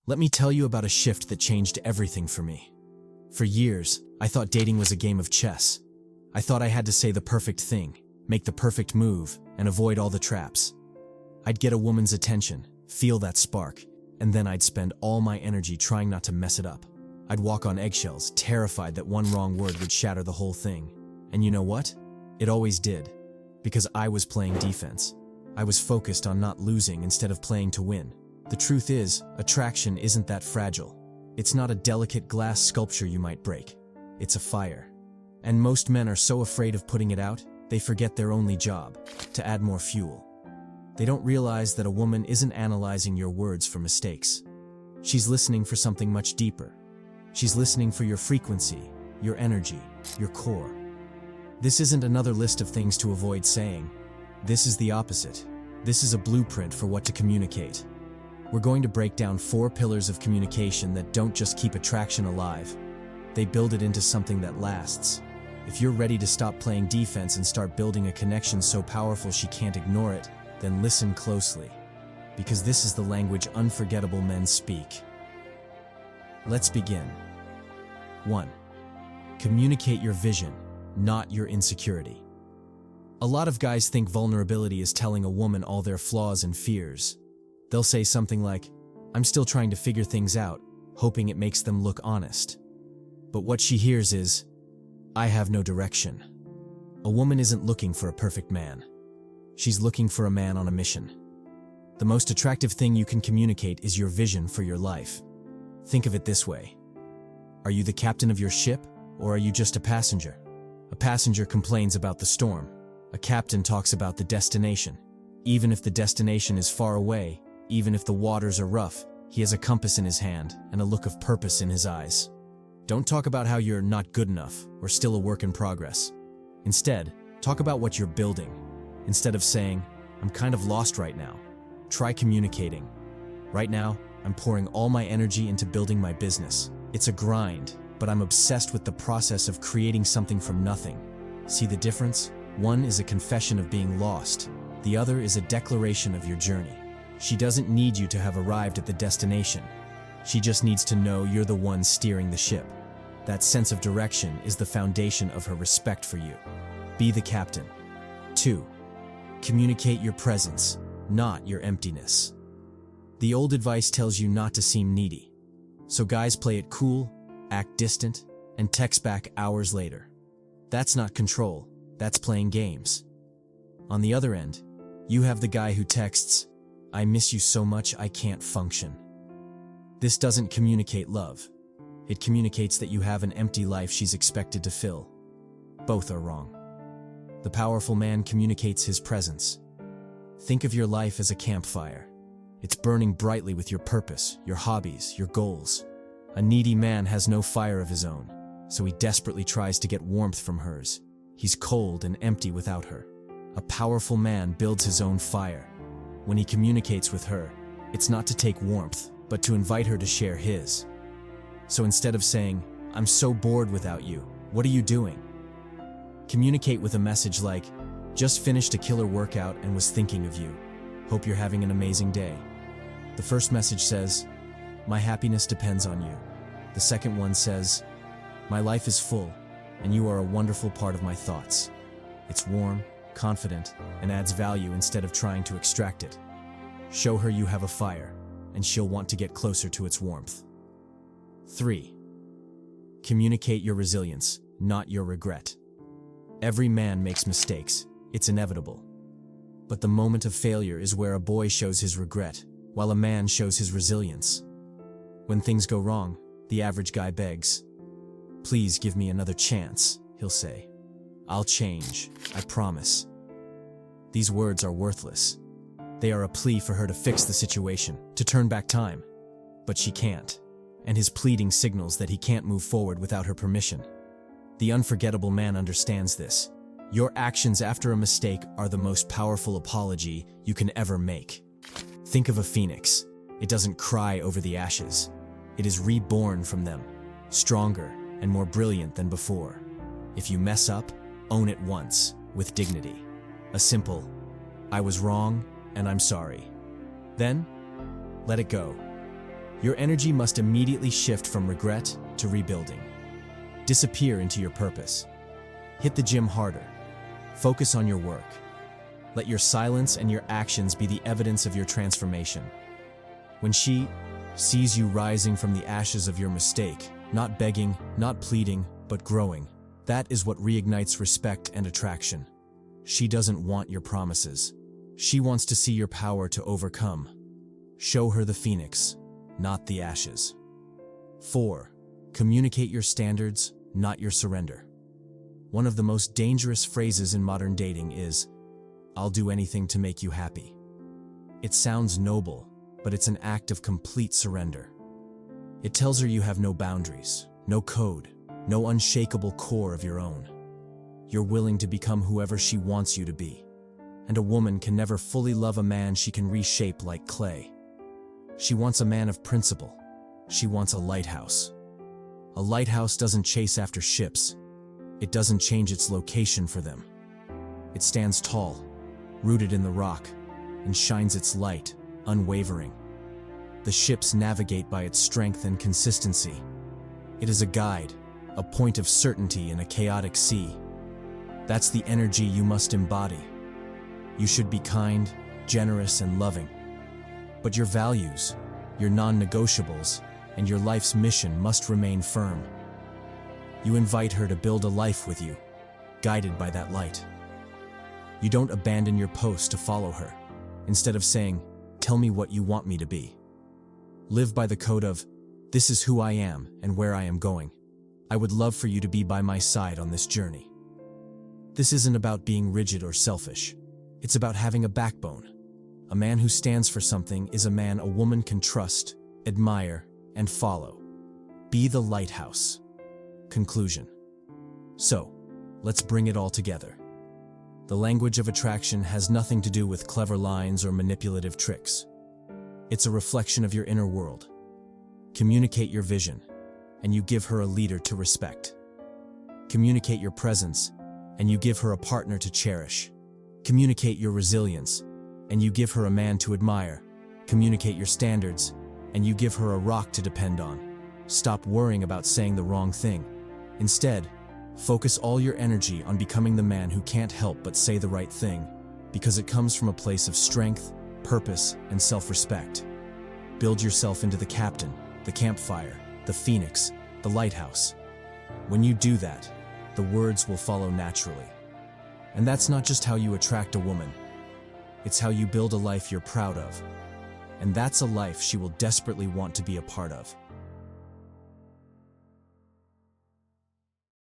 Let me tell you about a shift that changed everything for me. For years, I thought dating was a game of chess. I thought I had to say the perfect thing, make the perfect move, and avoid all the traps. I'd get a woman's attention, feel that spark, and then I'd spend all my energy trying not to mess it up. I'd walk on eggshells, terrified that one wrong word would shatter the whole thing. And you know what? It always did. Because I was playing defense. I was focused on not losing instead of playing to win. The truth is, attraction isn't that fragile. It's not a delicate glass sculpture you might break. It's a fire. And most men are so afraid of putting it out, they forget their only job, to add more fuel. They don't realize that a woman isn't analyzing your words for mistakes. She's listening for something much deeper. She's listening for your frequency, your energy, your core. This isn't another list of things to avoid saying. This is the opposite. This is a blueprint for what to communicate. We're going to break down 4 pillars of communication that don't just keep attraction alive. They build it into something that lasts. If you're ready to stop playing defense and start building a connection so powerful she can't ignore it, then listen closely. Because this is the language unforgettable men speak. Let's begin. 1. Communicate your vision, not your insecurity. A lot of guys think vulnerability is telling a woman all their flaws and fears. They'll say something like, "I'm still trying to figure things out," hoping it makes them look honest. But what she hears is, "I have no direction." A woman isn't looking for a perfect man. She's looking for a man on a mission. The most attractive thing you can communicate is your vision for your life. Think of it this way. Are you the captain of your ship, or are you just a passenger? A passenger complains about the storm. A captain talks about the destination. Even if the destination is far away, even if the waters are rough, he has a compass in his hand and a look of purpose in his eyes. Don't talk about how you're not good enough or still a work in progress. Instead, talk about what you're building. Instead of saying, "I'm kind of lost right now," try communicating. "Right now, I'm pouring all my energy into building my business. It's a grind, but I'm obsessed with the process of creating something from nothing." See the difference? One is a confession of being lost. The other is a declaration of your journey. She doesn't need you to have arrived at the destination. She just needs to know you're the one steering the ship. That sense of direction is the foundation of her respect for you. Be the captain. 2. Communicate your presence, not your emptiness. The old advice tells you not to seem needy. So guys play it cool, act distant, and text back hours later. That's not control, that's playing games. On the other end, you have the guy who texts, "I miss you so much I can't function." This doesn't communicate love. It communicates that you have an empty life she's expected to fill. Both are wrong. The powerful man communicates his presence. Think of your life as a campfire. It's burning brightly with your purpose, your hobbies, your goals. A needy man has no fire of his own, so he desperately tries to get warmth from hers. He's cold and empty without her. A powerful man builds his own fire. When he communicates with her, it's not to take warmth, but to invite her to share his. So instead of saying, "I'm so bored without you, what are you doing?" communicate with a message like, "Just finished a killer workout and was thinking of you. Hope you're having an amazing day." The first message says, "My happiness depends on you." The second one says, "My life is full, and you are a wonderful part of my thoughts." It's warm, confident, and adds value instead of trying to extract it. Show her you have a fire, and she'll want to get closer to its warmth. 3. Communicate your resilience, not your regret. Every man makes mistakes. It's inevitable. But the moment of failure is where a boy shows his regret, while a man shows his resilience. When things go wrong, the average guy begs. "Please give me another chance," he'll say. "I'll change, I promise." These words are worthless. They are a plea for her to fix the situation, to turn back time. But she can't, and his pleading signals that he can't move forward without her permission. The unforgettable man understands this. Your actions after a mistake are the most powerful apology you can ever make. Think of a phoenix. It doesn't cry over the ashes. It is reborn from them, stronger and more brilliant than before. If you mess up, own it once, with dignity. A simple, "I was wrong, and I'm sorry." Then, let it go. Your energy must immediately shift from regret to rebuilding. Disappear into your purpose. Hit the gym harder. Focus on your work. Let your silence and your actions be the evidence of your transformation. When she sees you rising from the ashes of your mistake, not begging, not pleading, but growing, that is what reignites respect and attraction. She doesn't want your promises. She wants to see your power to overcome. Show her the phoenix, not the ashes. 4. Communicate your standards, not your surrender. One of the most dangerous phrases in modern dating is, "I'll do anything to make you happy." It sounds noble, but it's an act of complete surrender. It tells her you have no boundaries, no code, no unshakable core of your own. You're willing to become whoever she wants you to be. And a woman can never fully love a man she can reshape like clay. She wants a man of principle. She wants a lighthouse. A lighthouse doesn't chase after ships. It doesn't change its location for them. It stands tall, rooted in the rock, and shines its light, unwavering. The ships navigate by its strength and consistency. It is a guide, a point of certainty in a chaotic sea. That's the energy you must embody. You should be kind, generous, and loving. But your values, your non-negotiables, and your life's mission must remain firm. You invite her to build a life with you, guided by that light. You don't abandon your post to follow her. Instead of saying, "Tell me what you want me to be." Live by the code of, "This is who I am and where I am going. I would love for you to be by my side on this journey." This isn't about being rigid or selfish. It's about having a backbone. A man who stands for something is a man a woman can trust, admire, and follow. Be the lighthouse. Conclusion. So, let's bring it all together. The language of attraction has nothing to do with clever lines or manipulative tricks. It's a reflection of your inner world. Communicate your vision, and you give her a leader to respect. Communicate your presence, and you give her a partner to cherish. Communicate your resilience, and you give her a man to admire. Communicate your standards, and you give her a rock to depend on. Stop worrying about saying the wrong thing. Instead, focus all your energy on becoming the man who can't help but say the right thing, because it comes from a place of strength, purpose, and self-respect. Build yourself into the captain, the campfire, the phoenix, the lighthouse. When you do that, the words will follow naturally. And that's not just how you attract a woman. It's how you build a life you're proud of. And that's a life she will desperately want to be a part of.